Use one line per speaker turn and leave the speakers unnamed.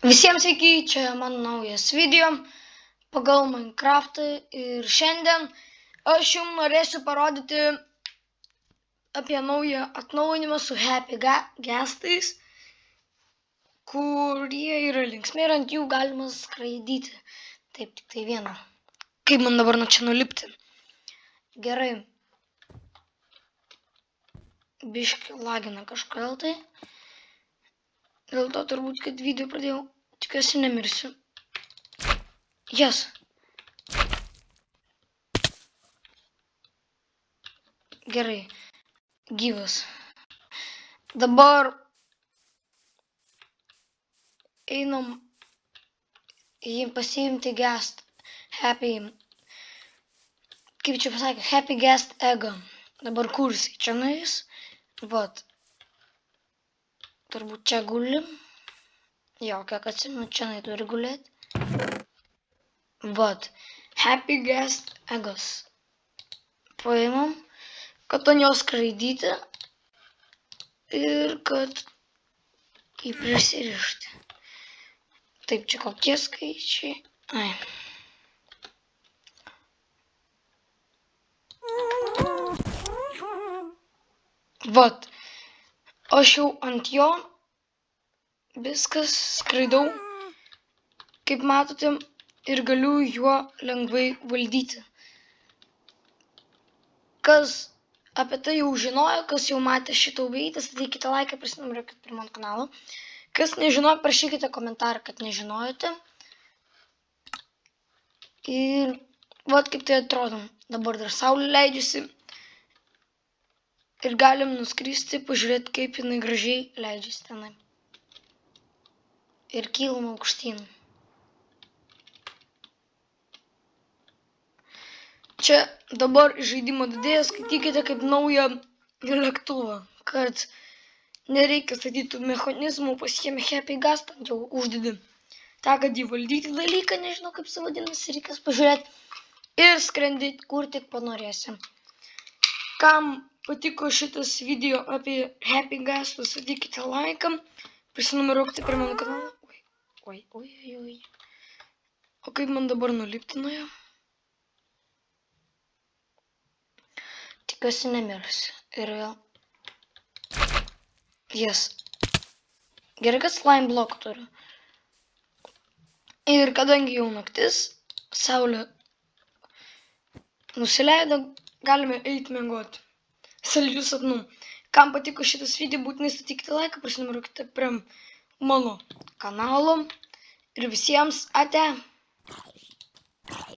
Visiems sveiki, čia mano naujas video pagal Minecraftą ir šiandien aš jums norėsiu parodyti apie naują atnaujinimą su Happy Guestais, kurie yra linksmi ir ant jų galima skraidyti. Taip, tik tai vieną. Kaip man dabar nuo čia nulipti? Gerai. Biški lagina kažkodėl tai. Dėl to turbūt, kad video pradėjau, tikiuosi nemirsiu. Jas. Gerai. Gyvas. Dabar einam jį pasiimti guest. Kaip čia pasakė, Happy Guest Egg. Dabar kursiai čia nueis. Vat. Turbūt čia guli. Jo, kiek atsimenu, čia turi gulėti. Vat. Happy Guest Eggas. Paimam, kad ant jo skraidyti ir kad jį prisirišti. Taip, čia kokie skaičiai. Ai. Vat. Aš jau ant jo viskas skraidau, kaip matote, ir galiu juo lengvai valdyti. Kas apie tai jau žinojo, kas jau matė šitą video, statykite laiką, prisinumeruokit prie mano kanalo. Kas nežinojo, parašykite komentarą, kad nežinojote. Ir vat kaip tai atrodo. Dabar dar saulė leidžiasi. Ir galim nuskristi, pažiūrėti, kaip jinai gražiai leidžiasi tenai. Ir kylam aukštyn. Čia dabar žaidimo didėja, skaitykite kaip naują lėktuvą, kad nereikia statyti mechanizmų, pasiėmė Happy Guest, jau uždedi. Ta, kad jį valdyti dalyką, nežinau kaip savadinasi, reikės pažiūrėti ir skrendyti, kur tik panorėsi. Kam patiko šitas video apie Happy Guestus, statykite laiką, prisinumeruokite prie mano kanalą. Oi. O kaip man dabar nulipti nuo jo? Tikiuosi nemirsiu. Ir vėl. Yes. Gerai, kad slime block turiu. Ir kadangi jau naktis, saulė nusileido, galime eiti miegoti. Saldžių sapnų. Kam patiko šitas video, būtinai statykite laiką, prisinumeruokite prie mano kanalo. Ir visiems ate.